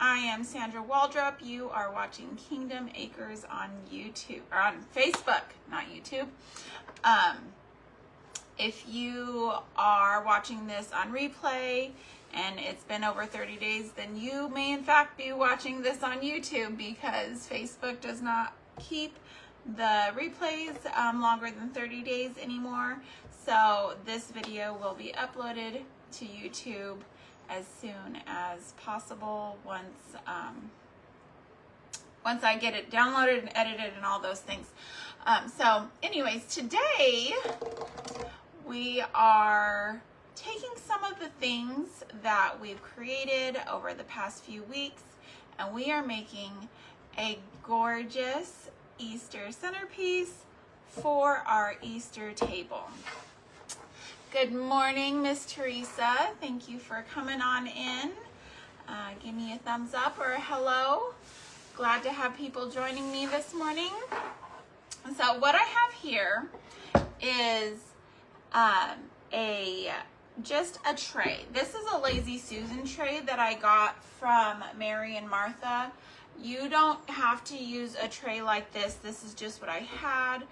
I am Sandra Waldrop. You are watching Kingdom Acres on YouTube, or on Facebook, not YouTube. If you are watching this on replay and it's been over 30 days, then you may in fact be watching this on YouTube, because Facebook does not keep the replays longer than 30 days anymore. So this video will be uploaded to YouTube as soon as possible once I get it downloaded and edited and all those things. So anyways, today we are taking some of the things that we've created over the past few weeks, and we are making a gorgeous Easter centerpiece for our Easter table. Good morning, Miss Teresa. Thank you for coming on in. Give me a thumbs up or a hello. Glad to have people joining me this morning. So what I have here is just a tray. This is a Lazy Susan tray that I got from Mary and Martha. You don't have to use a tray like this. This is just what I had.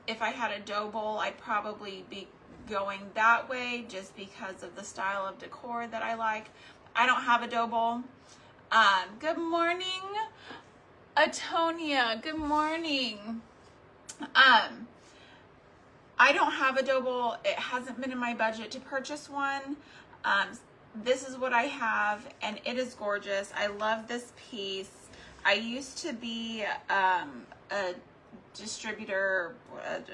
If I had a dough bowl, I'd probably be going that way just because of the style of decor that I like. I don't have a dough bowl. Good morning, Atonia. Good morning. I don't have a dough bowl. It hasn't been in my budget to purchase one. This is what I have, and it is gorgeous. I love this piece. I used to be a distributor,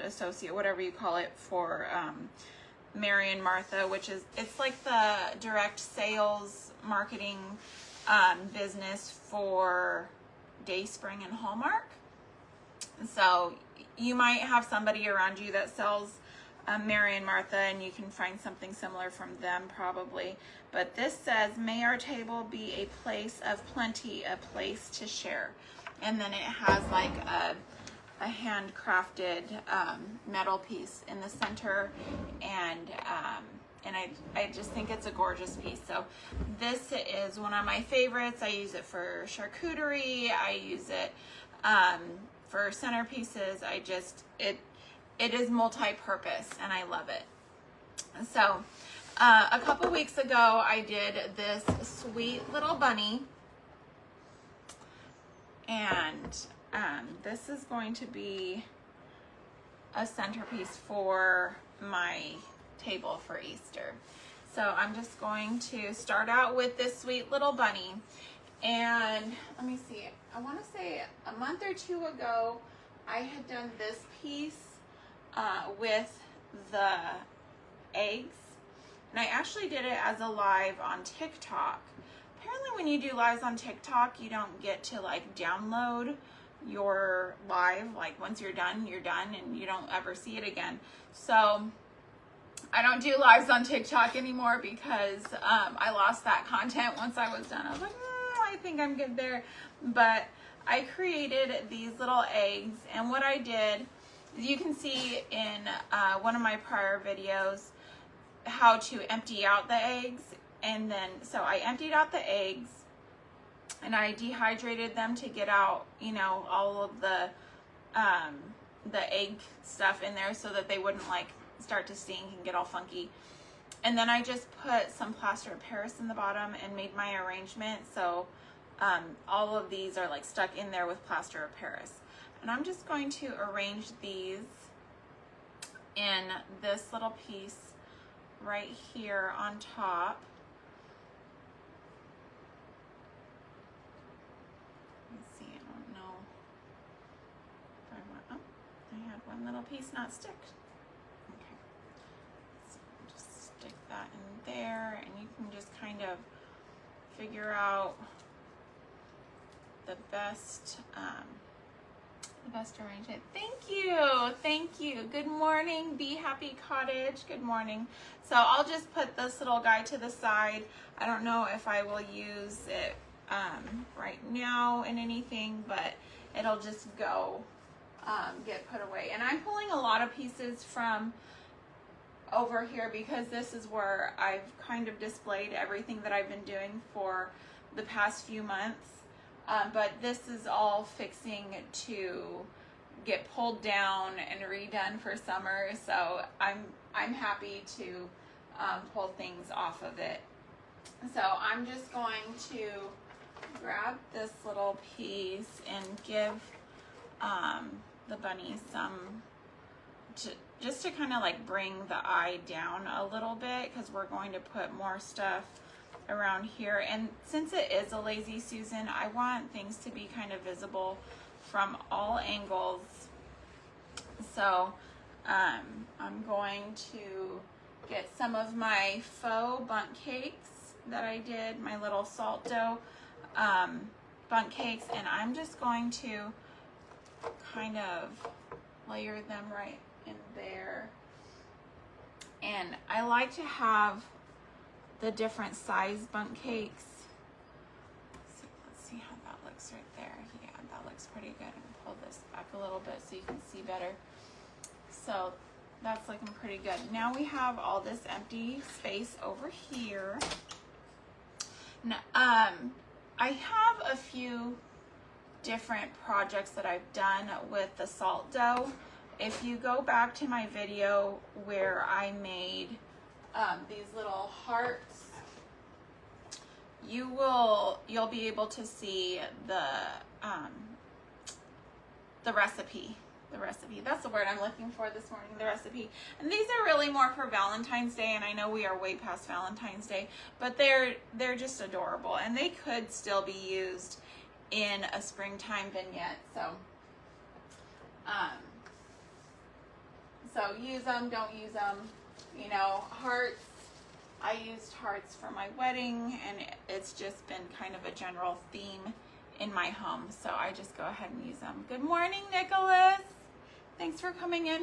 associate, whatever you call it, for Mary and Martha, which is, it's like the direct sales marketing business for Dayspring and Hallmark. So you might have somebody around you that sells Mary and Martha, and you can find something similar from them probably. But this says, may our table be a place of plenty, a place to share. And then it has like a handcrafted metal piece in the center, and I just think it's a gorgeous piece. So this is one of my favorites. I use it for charcuterie. I use it for centerpieces. It is multi-purpose, and I love it. So a couple weeks ago, I did this sweet little bunny, and this is going to be a centerpiece for my table for Easter. So I'm just going to start out with this sweet little bunny. And let me see, I want to say a month or two ago, I had done this piece with the eggs, and I actually did it as a live on TikTok. Apparently when you do lives on TikTok, you don't get to like download your live. Like once you're done, and you don't ever see it again. So I don't do lives on TikTok anymore because I lost that content once I was done. I was like, I think I'm good there. But I created these little eggs, and what I did, you can see in one of my prior videos how to empty out the eggs. And then, so I emptied out the eggs, and I dehydrated them to get out, you know, all of the egg stuff in there so that they wouldn't like start to stink and get all funky. And then I just put some plaster of Paris in the bottom and made my arrangement. So all of these are like stuck in there with plaster of Paris. And I'm just going to arrange these in this little piece right here on top. Let's see, I don't know if I want, oh, I had one little piece not stick. Okay, so just stick that in there, and you can just kind of figure out the best arrangement. Thank you. Good morning, Be Happy Cottage. Good morning. So I'll just put this little guy to the side. I don't know if I will use it right now in anything, but it'll just go get put away. And I'm pulling a lot of pieces from over here because this is where I've kind of displayed everything that I've been doing for the past few months, but this is all fixing to get pulled down and redone for summer, so I'm happy to pull things off of it. So I'm just going to grab this little piece and give the bunny some, just to kind of like bring the eye down a little bit, because we're going to put more stuff around here. And since it is a lazy Susan, I want things to be kind of visible from all angles. So I'm going to get some of my faux bundt cakes that I did, my little salt dough bundt cakes, and I'm just going to kind of layer them right in there. And I like to have the different size bundt cakes. So let's see how that looks right there. Yeah, that looks pretty good. And pull this back a little bit so you can see better. So that's looking pretty good. Now we have all this empty space over here. Now, I have a few different projects that I've done with the salt dough. If you go back to my video where I made these little hearts, you'll be able to see the recipe. The recipe. That's the word I'm looking for this morning, the recipe. And these are really more for Valentine's Day, and I know we are way past Valentine's Day, but they're just adorable, and they could still be used in a springtime vignette. So use them, don't use them. You know, hearts. I used hearts for my wedding, and it's just been kind of a general theme in my home, so I just go ahead and use them. Good morning, Nicholas. Thanks for coming in.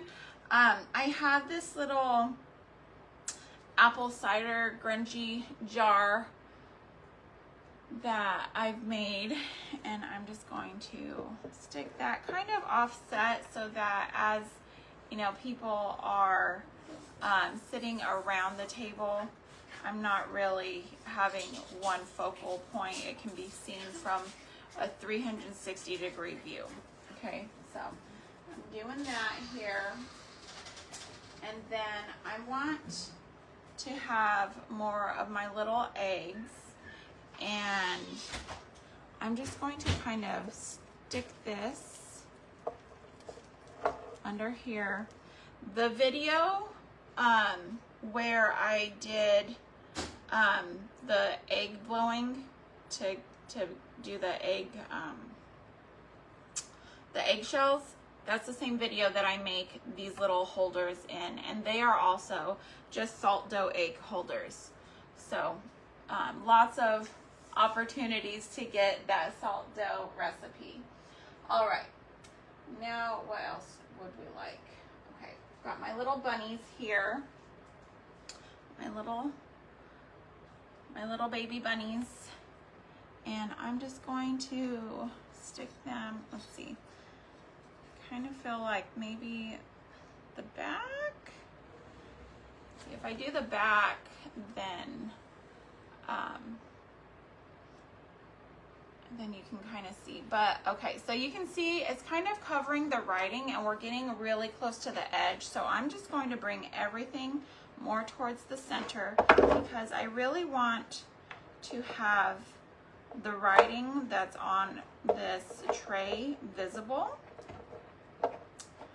I have this little apple cider grungy jar that I've made, and I'm just going to stick that kind of offset so that as you know, people are sitting around the table, I'm not really having one focal point. It can be seen from a 360-degree view. Okay, so I'm doing that here, and then I want to have more of my little eggs, and I'm just going to kind of stick this under here. The video where I did the egg blowing to do the eggshells, that's the same video that I make these little holders in, and they are also just salt dough egg holders. So lots of opportunities to get that salt dough recipe. All right, now what else would we like? Okay, got my little bunnies here, my little baby bunnies, and I'm just going to stick them, let's see, kind of feel like maybe the back. See, if I do the back, then you can kind of see. But okay, so you can see it's kind of covering the writing, and we're getting really close to the edge. So I'm just going to bring everything more towards the center, because I really want to have the writing that's on this tray visible.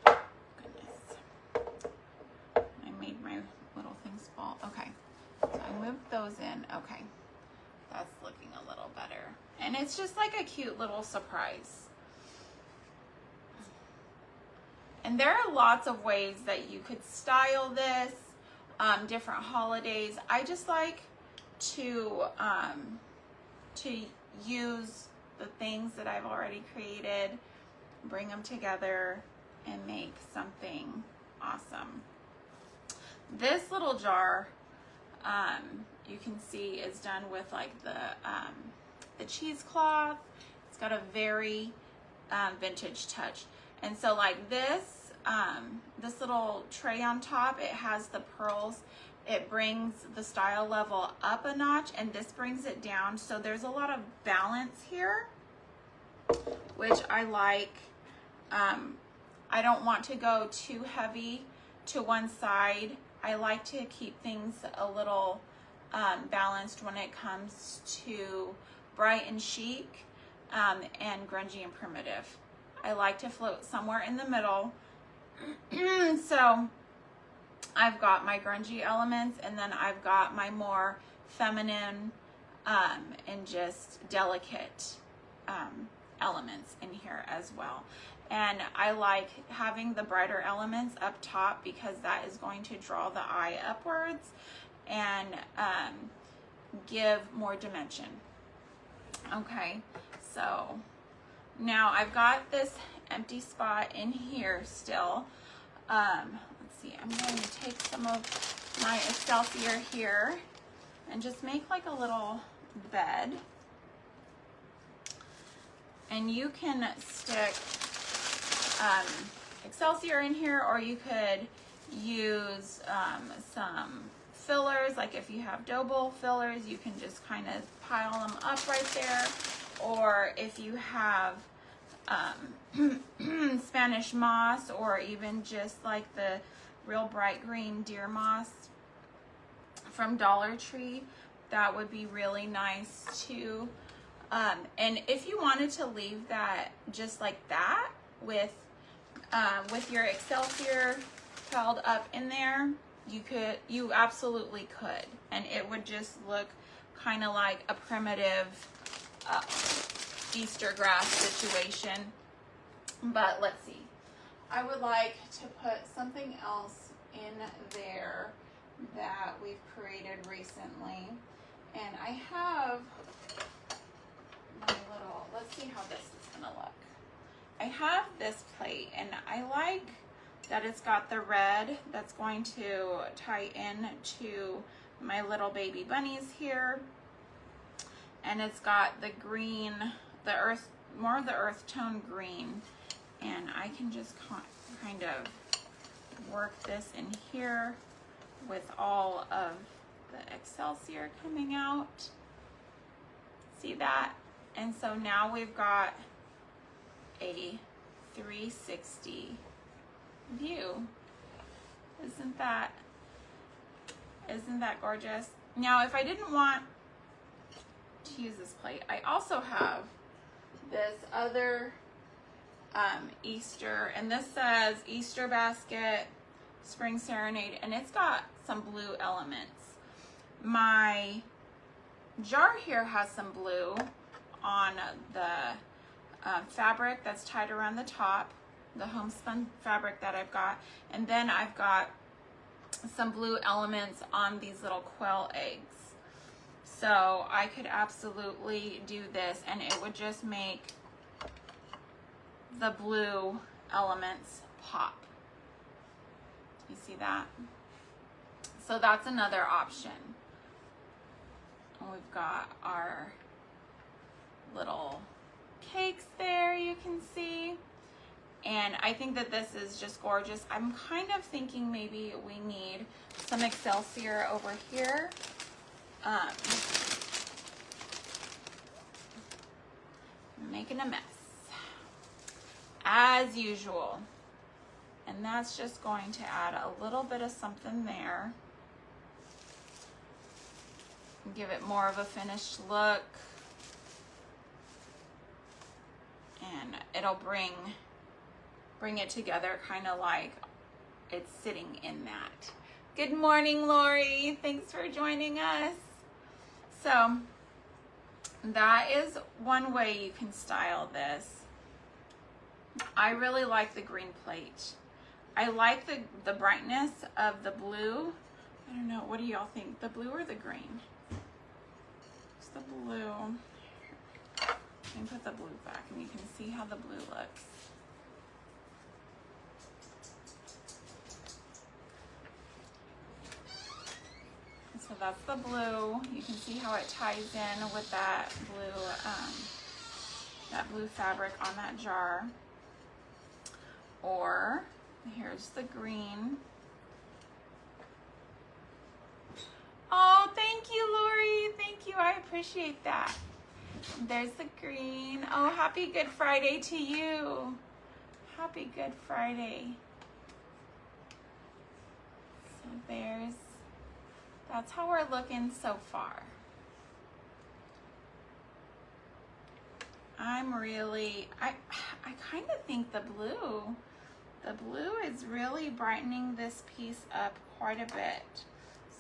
Goodness, I made my little things fall. Okay, so I moved those in. Okay, that's looking a little better. And it's just like a cute little surprise. And there are lots of ways that you could style this, different holidays. I just like to use the things that I've already created, bring them together, and make something awesome. This little jar, you can see, is done with like the cheesecloth. It's got a very vintage touch. And so like this, this little tray on top, it has the pearls it brings the style level up a notch, and this brings it down. So there's a lot of balance here, which I like. I don't want to go too heavy to one side. I like to keep things a little balanced when it comes to bright and chic and grungy and primitive. I like to float somewhere in the middle. So I've got my grungy elements, and then I've got my more feminine and just delicate elements in here as well. And I like having the brighter elements up top because that is going to draw the eye upwards and give more dimension. Okay, so now I've got this empty spot in here still. Let's see, I'm going to take some of my Excelsior here and just make like a little bed. And you can stick Excelsior in here, or you could use some fillers. Like if you have dough bowl fillers, you can just kind of pile them up right there. Or if you have Spanish moss, or even just like the real bright green deer moss from Dollar Tree, that would be really nice too. And if you wanted to leave that just like that with your Excelsior piled up in there, you absolutely could, and it would just look kind of like a primitive Easter grass situation. But let's see, I would like to put something else in there that we've created recently, and I have my little, let's see how this is gonna look. I have this plate, and I like that it's got the red that's going to tie in to my little baby bunnies here, and it's got the green, the earth, more of the earth tone green, and I can just kind of work this in here with all of the Excelsior coming out. See that? And so now we've got a 360 view. Isn't that gorgeous? Now, if I didn't want to use this plate, I also have this other Easter, and this says Easter basket, spring serenade, and it's got some blue elements. My jar here has some blue on the fabric that's tied around the top, the homespun fabric that I've got, and then I've got some blue elements on these little quail eggs. So I could absolutely do this, and it would just make the blue elements pop. You see that? So that's another option. And we've got our little cakes there, you can see. And I think that this is just gorgeous. I'm kind of thinking maybe we need some Excelsior over here. Making a mess, as usual. And that's just going to add a little bit of something there. Give it more of a finished look. And it'll bring it together kind of like it's sitting in that. Good morning, Lori. Thanks for joining us. So that is one way you can style this. I really like the green plate. I like the brightness of the blue. I don't know, what do y'all think? The blue or the green? It's the blue. Let me put the blue back and you can see how the blue looks. So that's the blue. You can see how it ties in with that blue fabric on that jar. Or here's the green. Oh, thank you, Lori. Thank you. I appreciate that. There's the green. Oh, happy Good Friday to you. Happy Good Friday. So that's how we're looking so far. I kind of think the blue is really brightening this piece up quite a bit.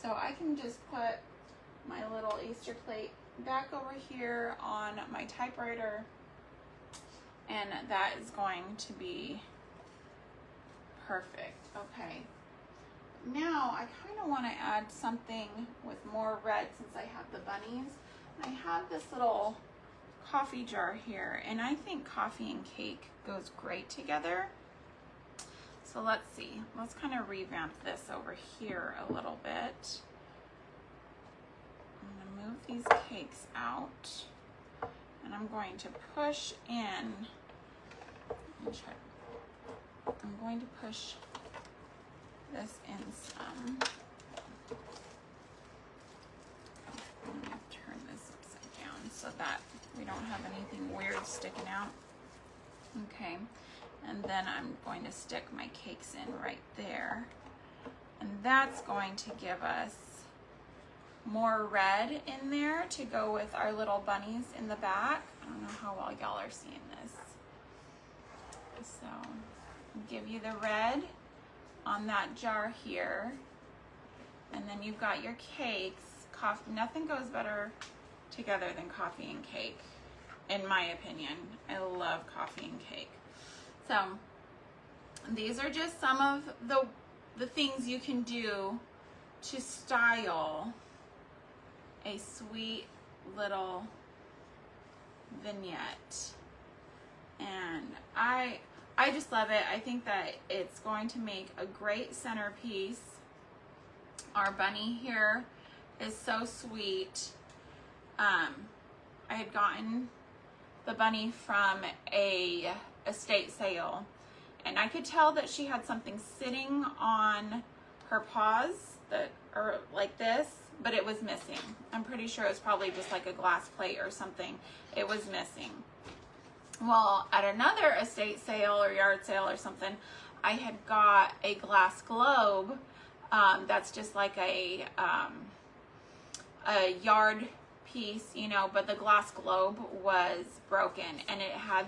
So I can just put my little Easter plate back over here on my typewriter, and that is going to be perfect. Okay. Now I kind of want to add something with more red since I have the bunnies. I have this little coffee jar here, and I think coffee and cake goes great together. So let's see. Let's kind of revamp this over here a little bit. I'm going to move these cakes out, and I'm going to push in. I'm going to push this in some. I'm going to turn this upside down so that we don't have anything weird sticking out. Okay, and then I'm going to stick my cakes in right there. And that's going to give us more red in there to go with our little bunnies in the back. I don't know how well y'all are seeing this. So, give you the red on that jar here. And then you've got your cakes. Coffee, nothing goes better together than coffee and cake, in my opinion. I love coffee and cake. So these are just some of the things you can do to style a sweet little vignette. And I just love it. I think that it's going to make a great centerpiece. Our bunny here is so sweet. I had gotten the bunny from a estate sale, and I could tell that she had something sitting on her paws that are like this, but it was missing. I'm pretty sure it was probably just like a glass plate or something. It was missing. Well, at another estate sale or yard sale or something, I had got a glass globe that's just like a yard piece, you know, but the glass globe was broken, and it had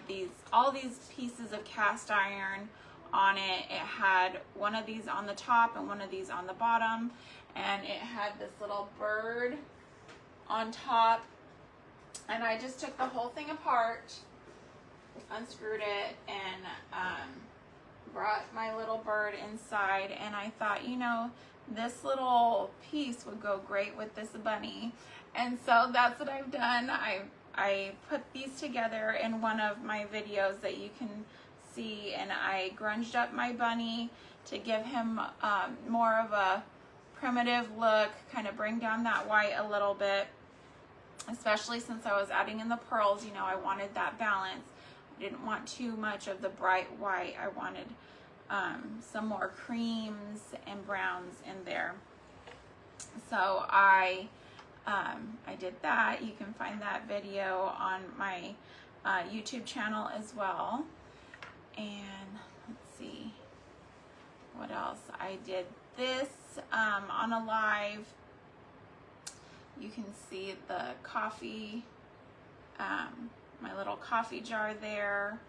all these pieces of cast iron on it. It had one of these on the top and one of these on the bottom, and it had this little bird on top, and I just took the whole thing apart, unscrewed it, and brought my little bird inside, and I thought, you know, this little piece would go great with this bunny. And so that's what I've done. I put these together in one of my videos that you can see, and I grunged up my bunny to give him more of a primitive look, kind of bring down that white a little bit, especially since I was adding in the pearls. You know, I wanted that balance. I didn't want too much of the bright white. I wanted some more creams and browns in there. So I did that. You can find that video on my YouTube channel as well. And let's see what else. I did this on a live. You can see the coffee, my little coffee jar there.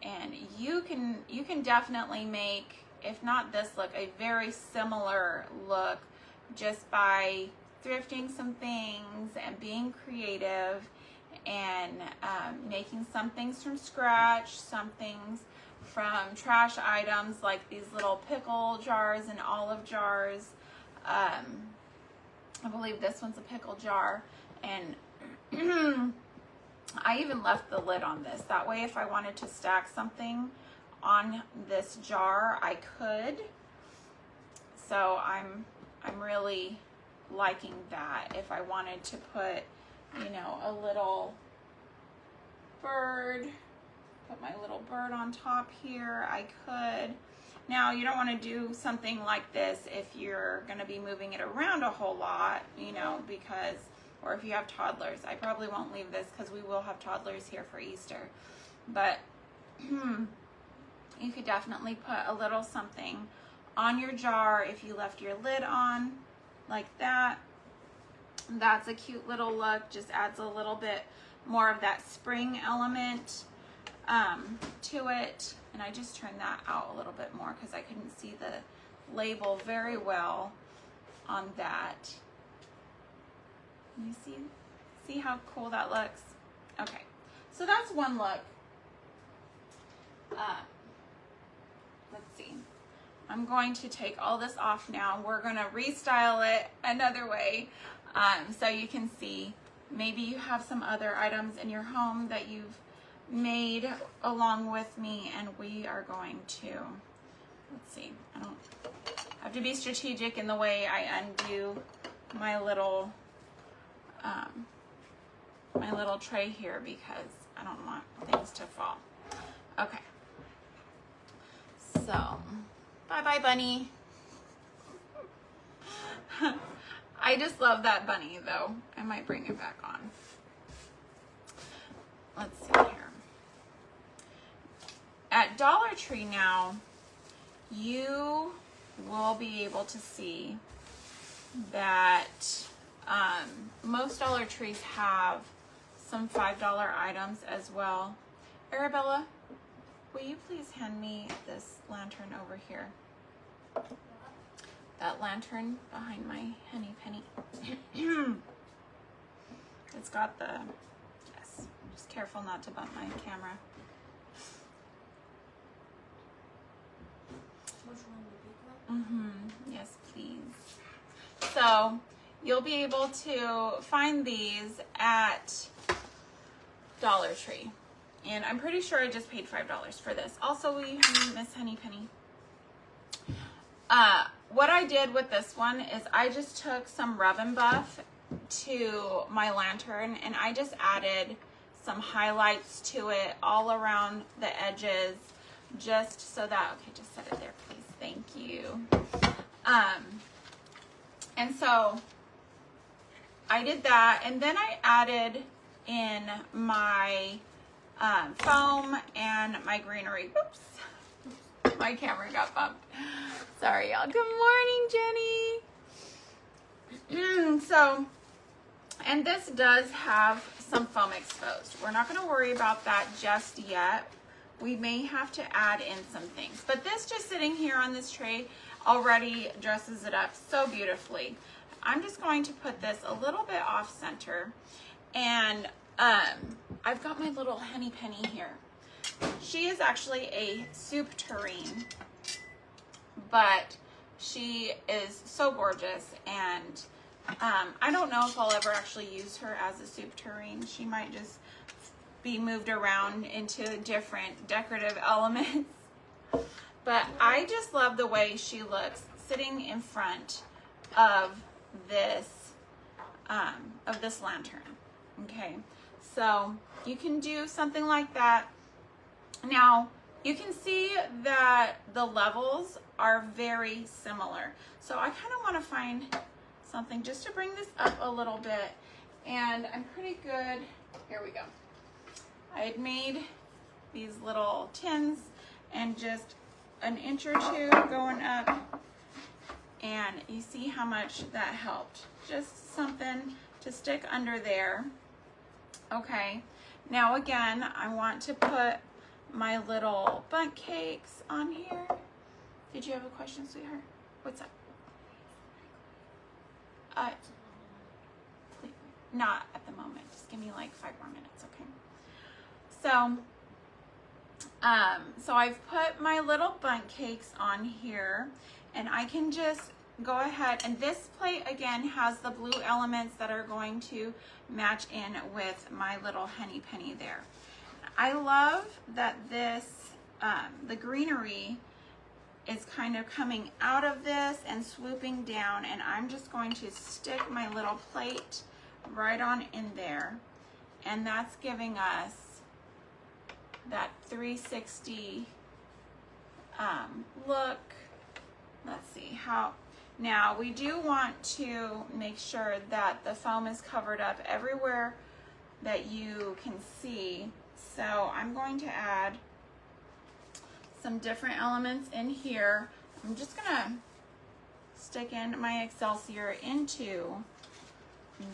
And you can definitely make, if not this look, a very similar look just by thrifting some things and being creative and making some things from scratch, some things from trash items like these little pickle jars and olive jars. I believe this one's a pickle jar, and I even left the lid on this. That way if I wanted to stack something on this jar, I could. So I'm really liking that. If I wanted to put, you know, a little bird, put my little bird on top here, I could. Now, you don't want to do something like this if you're going to be moving it around a whole lot, you know, because, or if you have toddlers. I probably won't leave this because we will have toddlers here for Easter. But you could definitely put a little something on your jar if you left your lid on like that. That's a cute little look. Just adds a little bit more of that spring element to it. And I just turned that out a little bit more because I couldn't see the label very well on that. You see how cool that looks? Okay, so that's one look. Let's see. I'm going to take all this off now. We're going to restyle it another way so you can see. Maybe you have some other items in your home that you've made along with me, and we are going to, let's see, I don't have to be strategic in the way I undo my little tray here because I don't want things to fall. Okay, so bye bye bunny. I just love that bunny though. I might bring it back on. Let's see here. At Dollar Tree now, you will be able to see that most Dollar Trees have some $5 items as well. Arabella, will you please hand me this lantern over here? That lantern behind my henny penny. It's got the, yes, just careful not to bump my camera. Yes, please. So you'll be able to find these at Dollar Tree. And I'm pretty sure I just paid $5 for this. Also, will you hand me Miss Henny Penny? What I did with this one is I just took some Rub and Buff to my lantern and I just added some highlights to it all around the edges, just so that, okay, just set it there, please. Thank you. And so I did that, and then I added in my foam and my greenery. Oops, my camera got bumped. Sorry, y'all. Good morning, Jenny. So, and this does have some foam exposed. We're not going to worry about that just yet. We may have to add in some things, but this just sitting here on this tray already dresses it up so beautifully. I'm just going to put this a little bit off center, and I've got my little Henny Penny here. She is actually a soup tureen, but she is so gorgeous, and I don't know if I'll ever actually use her as a soup tureen. She might just be moved around into different decorative elements. But I just love the way she looks sitting in front of this lantern. Okay, so you can do something like that. Now you can see that the levels are very similar. So I kind of want to find something just to bring this up a little bit, and I'm pretty good. Here we go. I had made these little tins and just an inch or two going up, and you see how much that helped. Just something to stick under there. Okay, now again, I want to put my little bundt cakes on here. Did you have a question, sweetheart? What's up? Not at the moment. Just give me like 5 more minutes, okay? So I've put my little bundt cakes on here, and I can just go ahead, and this plate again has the blue elements that are going to match in with my little Henny Penny there. I love that this, the greenery is kind of coming out of this and swooping down, and I'm just going to stick my little plate right on in there, and that's giving us that 360 look. Let's see how. Now we do want to make sure that the foam is covered up everywhere that you can see. So I'm going to add some different elements in here. I'm just gonna stick in my Excelsior into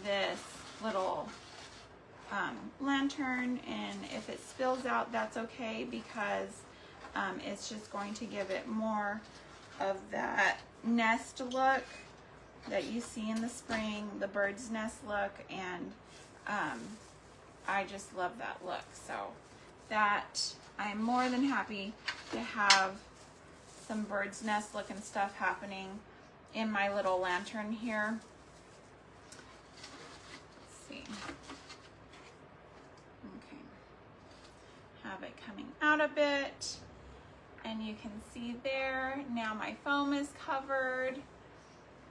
this little lantern, and if it spills out, that's okay, because it's just going to give it more of that nest look that you see in the spring, the bird's nest look, and I just love that look. So that I'm more than happy to have some bird's nest looking stuff happening in my little lantern here. Let's see. Okay. Have it coming out a bit, and you can see there, now my foam is covered,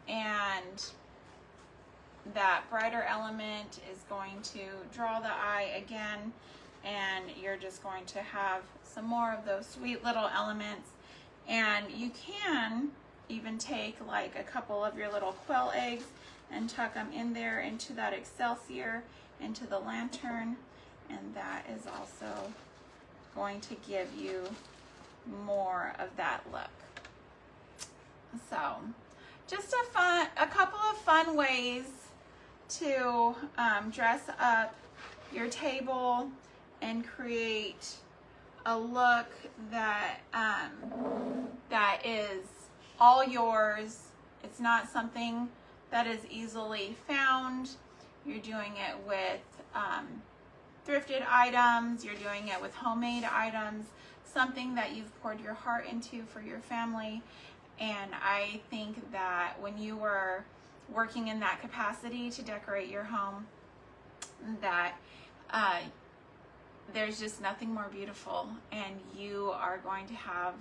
and that brighter element is going to draw the eye again, and you're just going to have some more of those sweet little elements. And you can even take like a couple of your little quail eggs and tuck them in there into that Excelsior, into the lantern, and that is also going to give you more of that look. So just a couple of fun ways to dress up your table and create a look that that is all yours. It's not something that is easily found. You're doing it with thrifted items, you're doing it with homemade items, something that you've poured your heart into for your family. And I think that when you were working in that capacity to decorate your home, that there's just nothing more beautiful, and you are going to have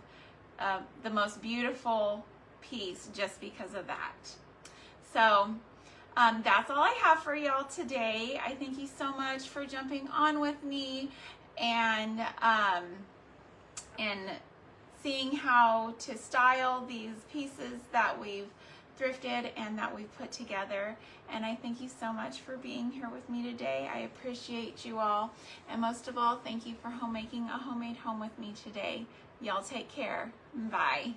the most beautiful piece just because of that. So that's all I have for y'all today. I thank you so much for jumping on with me and seeing how to style these pieces that we've thrifted and that we've put together. And I thank you so much for being here with me today. I appreciate you all. And most of all, thank you for homemaking a homemade home with me today. Y'all take care. Bye.